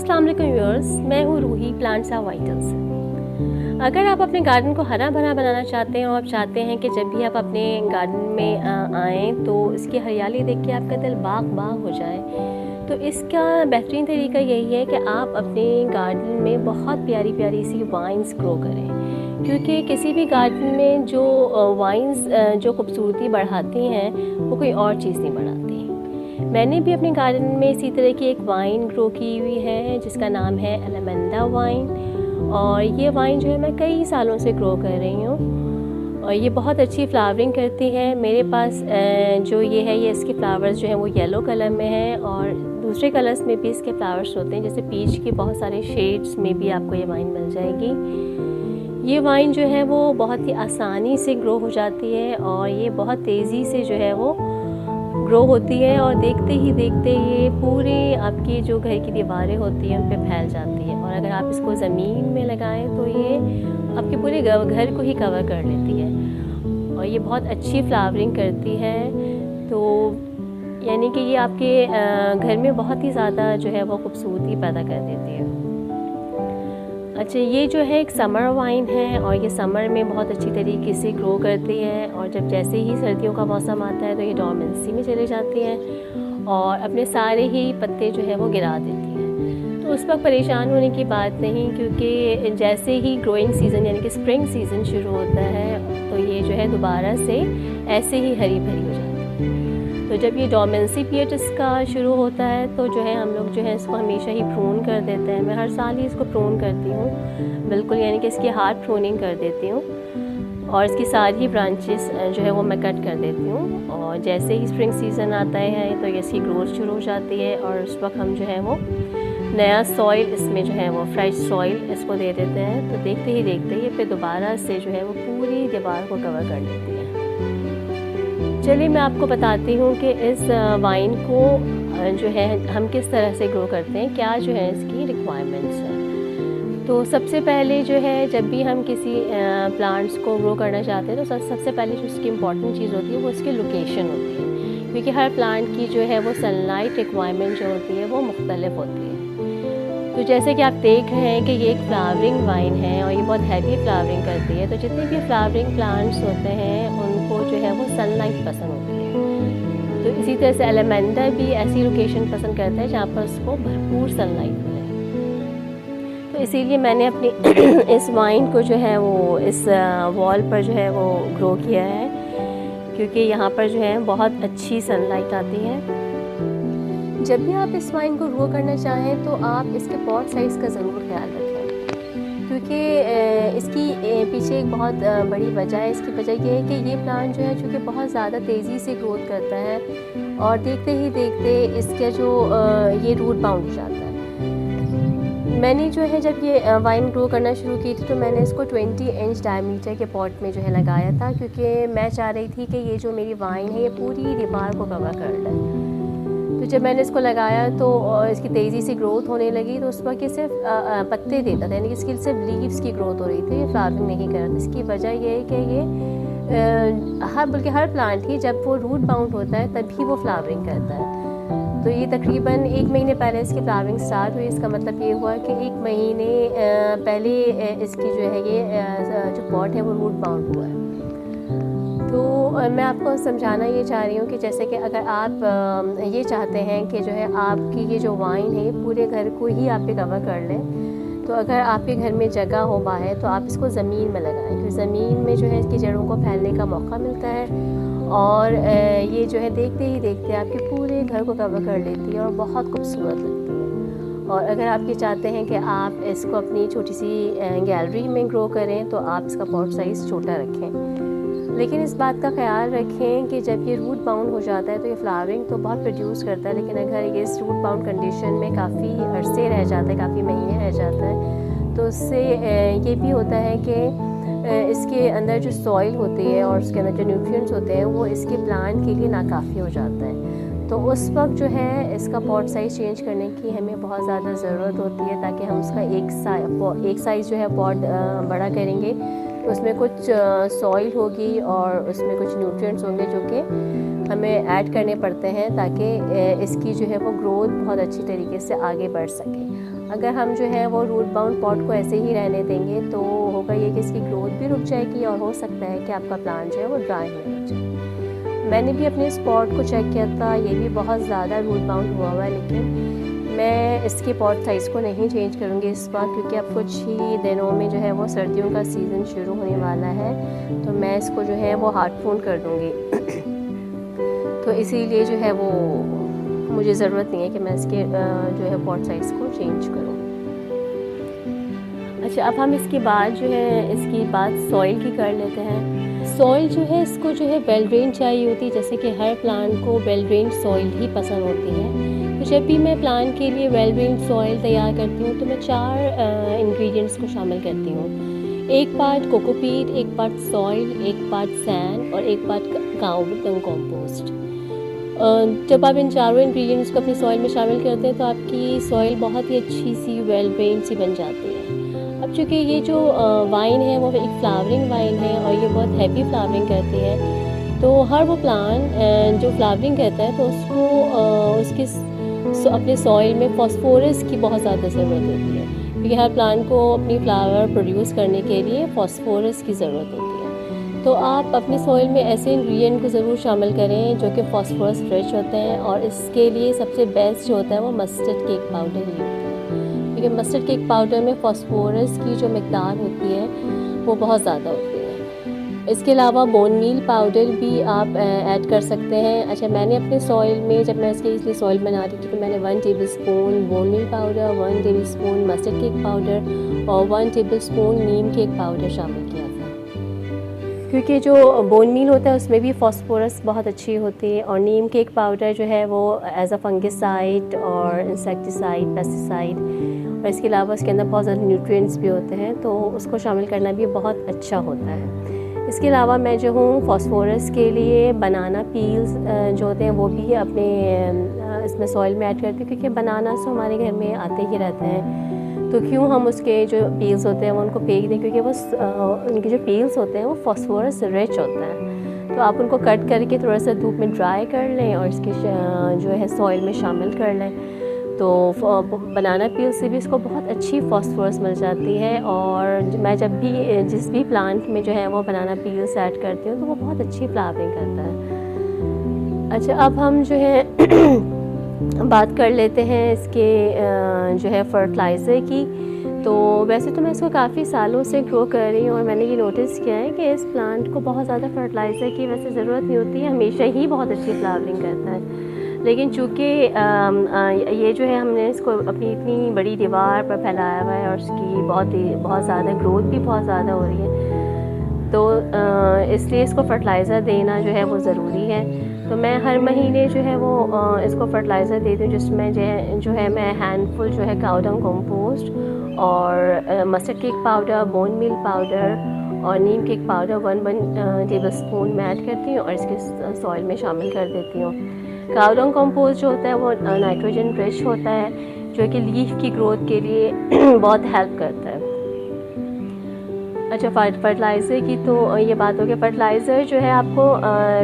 अस्सलाम वालेकुम व्यूअर्स, मैं हूँ रूही प्लांट्स ऑफ वाइटल से। अगर आप अपने गार्डन को हरा भरा बनाना चाहते हैं और आप चाहते हैं कि जब भी आप अपने गार्डन में आएँ तो इसकी हरियाली देख के आपका दिल बाग बाग हो जाए, तो इसका बेहतरीन तरीका यही है कि आप अपने गार्डन में बहुत प्यारी प्यारी सी वाइन्स ग्रो करें। क्योंकि किसी भी गार्डन में जो वाइन्स जो खूबसूरती बढ़ाती हैं वो कोई और चीज़ नहीं बढ़ाती। मैंने भी अपने गार्डन में इसी तरह की एक वाइन ग्रो की हुई है जिसका नाम है एलमंडा वाइन, और ये वाइन जो है मैं कई सालों से ग्रो कर रही हूँ और ये बहुत अच्छी फ्लावरिंग करती है। मेरे पास जो ये है ये इसके फ्लावर्स जो हैं वो येलो कलर में हैं और दूसरे कलर्स में भी इसके फ्लावर्स होते हैं, जैसे पीच के बहुत सारे शेड्स में भी आपको ये वाइन मिल जाएगी। ये वाइन जो है वो बहुत ही आसानी से ग्रो हो जाती है और ये बहुत तेज़ी से जो है वो ग्रो होती है और देखते ही देखते ये पूरे आपकी जो घर की दीवारें होती हैं उन पे फैल जाती है। और अगर आप इसको ज़मीन में लगाएं तो ये आपके पूरे घर को ही कवर कर लेती है और ये बहुत अच्छी फ्लावरिंग करती है। तो यानी कि ये आपके घर में बहुत ही ज़्यादा जो है वो खूबसूरती पैदा कर देती है। अच्छा, ये जो है एक समर वाइन है और ये समर में बहुत अच्छी तरीके से ग्रो करती है और जब जैसे ही सर्दियों का मौसम आता है तो ये डोरमेंसी में चले जाती हैं और अपने सारे ही पत्ते जो है वो गिरा देती हैं। तो उस वक्त परेशान होने की बात नहीं, क्योंकि जैसे ही ग्रोइंग सीज़न यानी कि स्प्रिंग सीज़न शुरू होता है तो ये जो है दोबारा से ऐसे ही हरी भरी हो जाती है। तो जब ये डोरमेंसी पीरियड इसका शुरू होता है तो जो है हम लोग जो है इसको हमेशा ही प्रून कर देते हैं। मैं हर साल ही इसको प्रून करती हूँ बिल्कुल, यानी कि इसकी हार्ड प्रूनिंग कर देती हूँ और इसकी सारी ब्रांचेस जो है वो मैं कट कर देती हूँ। और जैसे ही स्प्रिंग सीज़न आता है तो ये इसकी ग्रोथ शुरू हो जाती है और उस वक्त हम जो है वो नया सॉइल इसमें जो है वो फ्रेश सॉइल इसको दे देते हैं। तो देखते ही देखते ये फिर दोबारा से जो है वो पूरी दीवार को कवर कर लेती है। चलिए मैं आपको बताती हूँ कि इस वाइन को जो है हम किस तरह से ग्रो करते हैं, क्या जो है इसकी रिक्वायरमेंट्स हैं। तो सबसे पहले जो है जब भी हम किसी प्लांट्स को ग्रो करना चाहते हैं तो सबसे पहले जो इसकी इम्पॉर्टेंट चीज़ होती है वो इसकी लोकेशन होती है, क्योंकि हर प्लांट की जो है वो सनलाइट रिक्वायरमेंट जो होती है वो मुख्तलिफ होती है। तो जैसे कि आप देख रहे हैं कि ये एक फ्लावरिंग वाइन है और ये बहुत हैवी फ्लावरिंग करती है, तो जितने भी फ्लावरिंग प्लांट्स होते हैं उनको जो है वो सनलाइट पसंद होती है। तो इसी तरह से एलमंडा भी ऐसी लोकेशन पसंद करता है जहाँ पर उसको भरपूर सनलाइट मिले। तो इसीलिए मैंने अपनी इस वाइन को जो है वो इस वॉल पर जो है वो ग्रो किया है, क्योंकि यहाँ पर जो है बहुत अच्छी सनलाइट आती है। जब भी आप इस वाइन को ग्रो करना चाहें तो आप इसके पॉट साइज़ का ज़रूर ख्याल रखें, क्योंकि इसकी पीछे एक बहुत बड़ी वजह है। इसकी वजह ये है कि ये प्लांट जो है चूँकि बहुत ज़्यादा तेज़ी से ग्रोथ करता है और देखते ही देखते इसका जो ये रूट बाउंड हो जाता है। मैंने जो है जब ये वाइन ग्रो करना शुरू की थी तो मैंने इसको 20 इंच डायमीटर के पॉट में जो है लगाया था, क्योंकि मैं चाह रही थी कि ये जो मेरी वाइन है ये पूरी दीवार को कवर कर ले। तो जब मैंने इसको लगाया तो इसकी तेज़ी से ग्रोथ होने लगी, तो उस वक्त ये सिर्फ पत्ते देता था, यानी कि इसकी सिर्फ लीव्स की ग्रोथ हो रही थी, ये फ्लावरिंग नहीं कर रहा था। इसकी वजह ये है कि ये बल्कि हर प्लांट ही जब वो रूट बाउंड होता है तभी वो फ्लावरिंग करता है। तो ये तकरीबन 1 महीने पहले इसकी फ्लावरिंग स्टार्ट हुई। इसका मतलब ये हुआ कि 1 महीने पहले इसकी जो है ये जो पॉट है वो रूट बाउंड हुआ है। तो मैं आपको समझाना ये चाह रही हूँ कि जैसे कि अगर आप ये चाहते हैं कि जो है आपकी ये जो वाइन है ये पूरे घर को ही आप पे कवर कर लें, तो अगर आपके घर में जगह हो बाहर तो आप इसको ज़मीन में लगाएं, क्योंकि ज़मीन में जो है इसकी जड़ों को फैलने का मौका मिलता है और ये जो है देखते ही देखते आपके पूरे घर को कवर कर लेती है और बहुत खूबसूरत लगती है। और अगर आप ये चाहते हैं कि आप इसको अपनी छोटी सी गैलरी में ग्रो करें तो आप इसका पॉट साइज़ छोटा रखें, लेकिन इस बात का ख्याल रखें कि जब ये रूट बाउंड हो जाता है तो ये फ्लावरिंग तो बहुत प्रोड्यूस करता है, लेकिन अगर ये इस रूट बाउंड कंडीशन में काफ़ी अरसे रह जाता है, काफ़ी महीने रह जाता है, तो उससे ये भी होता है कि इसके अंदर जो सॉइल होती है और उसके अंदर जो न्यूट्रिएंट्स होते हैं वो इसके प्लांट के लिए नाकाफ़ी हो जाता है। तो उस वक्त जो है इसका पॉट साइज़ चेंज करने की हमें बहुत ज़्यादा ज़रूरत होती है, ताकि हम उसका एक साइज़ जो है पॉट बड़ा करेंगे तो उसमें कुछ सॉइल होगी और उसमें कुछ न्यूट्रिएंट्स होंगे जो कि हमें ऐड करने पड़ते हैं ताकि इसकी जो है वो ग्रोथ बहुत अच्छी तरीके से आगे बढ़ सके। अगर हम जो है वो रूट बाउंड पॉट को ऐसे ही रहने देंगे तो होगा ये कि इसकी ग्रोथ भी रुक जाएगी और हो सकता है कि आपका प्लांट जो है वो ड्राई होने लग जाए। मैंने भी अपने इस पॉट को चेक किया था, ये भी बहुत ज़्यादा रूट बाउंड हुआ हुआ है, लेकिन मैं इसके पॉट साइज़ को नहीं चेंज करूँगी इस बार, क्योंकि अब कुछ ही दिनों में जो है वो सर्दियों का सीज़न शुरू होने वाला है, तो मैं इसको जो है वो हार्ड फोन कर दूँगी। तो इसीलिए जो है वो मुझे ज़रूरत नहीं है कि मैं इसके जो है पॉट साइज़ को चेंज करूँ। अच्छा, अब हम इसके बाद जो है इसकी बात सॉइल की कर लेते हैं। सॉइल जो है इसको जो है वेल ड्रेन चाहिए होती है, जैसे कि हर प्लांट को वेल ड्रेन सॉइल ही पसंद होती है। तो जब भी मैं प्लांट के लिए वेल ड्रेन सॉइल तैयार करती हूँ तो मैं 4 इंग्रेडिएंट्स को शामिल करती हूँ। 1 part cocopeat, 1 part soil, 1 part sand और 1 पार्ट काऊ डंग कंपोस्ट। जब आप इन चारों इंग्रेडिएंट्स को अपनी सॉइल में शामिल करते हैं तो आपकी सॉइल बहुत ही अच्छी सी वेल ड्रेन सी बन जाती है। अब चूँकि ये जो वाइन है वो एक फ्लावरिंग वाइन है और ये बहुत हैवी फ्लावरिंग करती है, तो हर वो प्लांट जो फ्लावरिंग करता है तो उसको अपने सॉइल में फॉस्फोरस की बहुत ज़्यादा ज़रूरत होती है, क्योंकि हर प्लांट को अपनी फ्लावर प्रोड्यूस करने के लिए फॉस्फोरस की ज़रूरत होती है। तो आप अपनी सॉइल में ऐसे इंग्रेडिएंट को ज़रूर शामिल करें जो कि फॉस्फोरस रिच होते हैं, और इसके लिए सबसे बेस्ट जो होता है वो मस्टर्ड केक पाउडर ही होता है, क्योंकि मस्टर्ड केक पाउडर में फ़ॉस्फोरस की जो मिक़दार होती है वो बहुत ज़्यादा होती है। इसके अलावा बोन मील पाउडर भी आप ऐड कर सकते हैं। अच्छा, मैंने अपने सॉइल में जब मैं इसके लिए सॉइल बना रही थी तो मैंने 1 tablespoon bone meal powder, 1 tablespoon mustard cake powder और 1 टेबलस्पून नीम केक पाउडर शामिल किया था, क्योंकि जो बोन मील होता है उसमें भी फ़ॉस्फोरस बहुत अच्छी होती है, और नीम केक पाउडर जो है वो एज अ फंगिसाइड और इंसेक्टिसाइड, पेस्टिसाइड, और इसके अलावा उसके अंदर बहुत ज़्यादा न्यूट्रिएंट्स भी होते हैं, तो उसको शामिल करना भी बहुत अच्छा होता है। इसके अलावा मैं जो हूँ फ़ॉस्फोरस के लिए बनाना पील्स जो होते हैं वो भी अपने इसमें सॉइल में ऐड करती हूँ, क्योंकि बनानास तो हमारे घर में आते ही रहते हैं, तो क्यों हम उसके जो पील्स होते हैं वो उनको फेंक दें, क्योंकि वो उनके जो पील्स होते हैं वो फ़ॉस्फोरस रिच होता है। तो आप उनको कट करके थोड़ा सा धूप में ड्राई कर लें और इसके जो है सॉइल में शामिल कर लें, तो बनाना पील से भी इसको बहुत अच्छी फ़ॉस्फोरस मिल जाती है। और मैं जब भी जिस भी प्लांट में जो है वो बनाना पील्स ऐड करती हूँ तो वो बहुत अच्छी फ्लावरिंग करता है। अच्छा, अब हम जो है बात कर लेते हैं इसके जो है फर्टिलाइज़र की। तो वैसे तो मैं इसको काफ़ी सालों से ग्रो कर रही हूँ और मैंने ये नोटिस किया है कि इस प्लांट को बहुत ज़्यादा फर्टिलाइज़र की वैसे ज़रूरत नहीं होती है, हमेशा ही बहुत अच्छी फ्लावरिंग करता है। लेकिन चूँकि ये जो है हमने इसको अपनी इतनी बड़ी दीवार पर फैलाया हुआ है और उसकी बहुत ज़्यादा ग्रोथ भी बहुत ज़्यादा हो रही है, तो इसलिए इसको फर्टिलाइज़र देना जो है वो ज़रूरी है। तो मैं हर महीने जो है वो इसको फर्टिलाइज़र देती हूँ, जिसमें जो है मैं हैंडफुल जो है काऊ डंग कंपोस्ट और mustard cake powder, bone meal powder और नीम केक पाउडर 1 टेबलस्पून में ऐड करती हूँ और इसके सॉइल में शामिल कर देती हूँ। काऊ डंग कंपोस्ट जो होता है वो नाइट्रोजन रिच होता है, जो कि लीफ की ग्रोथ के लिए बहुत हेल्प करता है। अच्छा, फर्टिलाइज़र की तो ये बात हो गई। फर्टिलाइज़र जो है आपको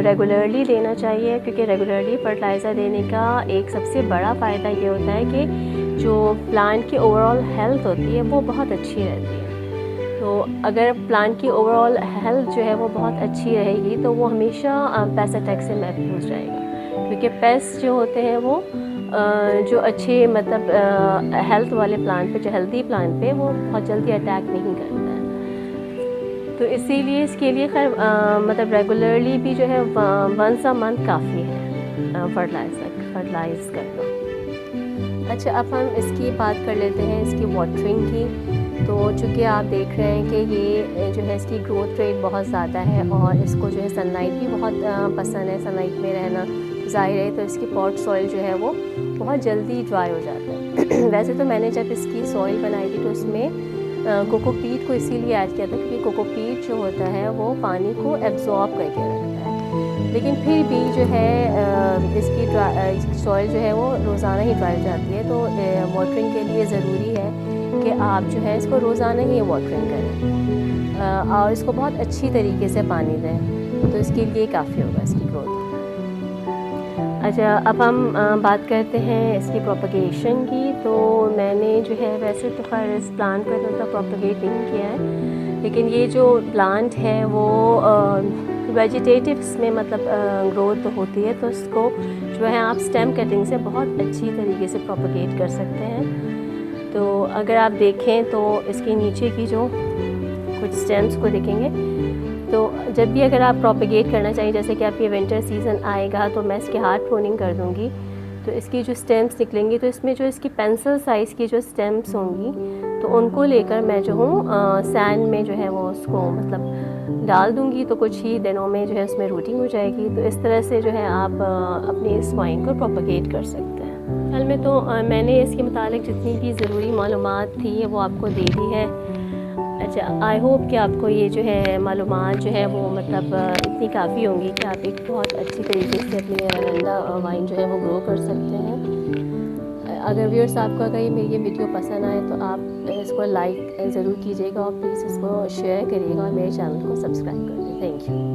रेगुलरली देना चाहिए, क्योंकि रेगुलरली फर्टिलाइज़र देने का एक सबसे बड़ा फ़ायदा ये होता है कि जो प्लांट की ओवरऑल हेल्थ होती है वो बहुत अच्छी रहती है। तो अगर प्लांट की ओवरऑल हेल्थ जो है वो बहुत अच्छी रहेगी तो वो हमेशा पेस्ट अटैक से महफूज रहेगा, क्योंकि पेस्ट जो होते हैं वो जो अच्छे मतलब हेल्थ वाले प्लांट पे, जो हेल्दी प्लांट पे वो बहुत जल्दी अटैक नहीं करता है। तो इसीलिए इसके लिए खैर मतलब रेगुलरली भी जो है वंस अ मंथ काफ़ी है फर्टिलाइज़ करना। अच्छा, अब हम इसकी बात कर लेते हैं इसकी वाटरिंग की। तो चूँकि आप देख रहे हैं कि ये जो है इसकी ग्रोथ रेट बहुत ज़्यादा है और इसको जो है सनलाइट भी बहुत पसंद है, सनलाइट में रहना ज़ाहिर है, तो इसकी पॉट सॉइल जो है वो बहुत जल्दी ड्राई हो जाता है। वैसे तो मैंने जब इसकी सॉइल बनाई थी तो उसमें कोकोपीट को इसीलिए ऐड किया था क्योंकि कोकोपीट जो होता है वो पानी को एब्जॉर्ब करके रखता है, लेकिन फिर भी जो है इसकी सॉइल जो है वो रोज़ाना ही ड्राई हो जाती है। तो वाटरिंग के लिए ज़रूरी है कि आप जो है इसको रोज़ाना ही वाटरिंग करें और इसको बहुत अच्छी तरीके से पानी दें, तो इसके लिए काफ़ी होगा इसकी ग्रोथ। अच्छा, अब हम बात करते हैं इसकी प्रोपगेशन की। तो मैंने जो है वैसे तो खैर इस प्लांट को इतना प्रोपगेट नहीं किया है, लेकिन ये जो प्लांट है वो वेजिटेटिव्स में मतलब ग्रोथ तो होती है, तो इसको जो है आप स्टेम कटिंग से बहुत अच्छी तरीके से प्रोपगेट कर सकते हैं। तो अगर आप देखें तो इसके नीचे की जो कुछ स्टेम्स को देखेंगे, तो जब भी अगर आप प्रोपगेट करना चाहिए, जैसे कि आप ये विंटर सीज़न आएगा तो मैं इसकी हार्ड प्रूनिंग कर दूँगी, तो इसकी जो स्टेम्स निकलेंगी तो इसमें जो इसकी पेंसिल साइज़ की जो स्टेम्स होंगी तो उनको लेकर मैं जो हूँ सैंड में जो है वो उसको मतलब डाल दूँगी, तो कुछ ही दिनों में जो है उसमें रूटिंग हो जाएगी। तो इस तरह से जो है आप अपनी इस वाइन को प्रोपगेट कर सकते हैं। हाल में तो मैंने इसके मुतालिक जितनी भी ज़रूरी मालूमात थी वो आपको दे दी है। अच्छा, आई होप कि आपको ये जो है मालूमात जो है वो मतलब इतनी काफ़ी होंगी कि आप एक बहुत अच्छी तरीके से अपनी अरंडा वाइन जो है वो ग्रो कर सकते हैं। अगर व्यूअर्स आपको अगर ये मेरी ये वीडियो पसंद आए तो आप इसको लाइक ज़रूर कीजिएगा और प्लीज़ इसको शेयर करिएगा और मेरे चैनल को सब्सक्राइब कर दें। Thank you.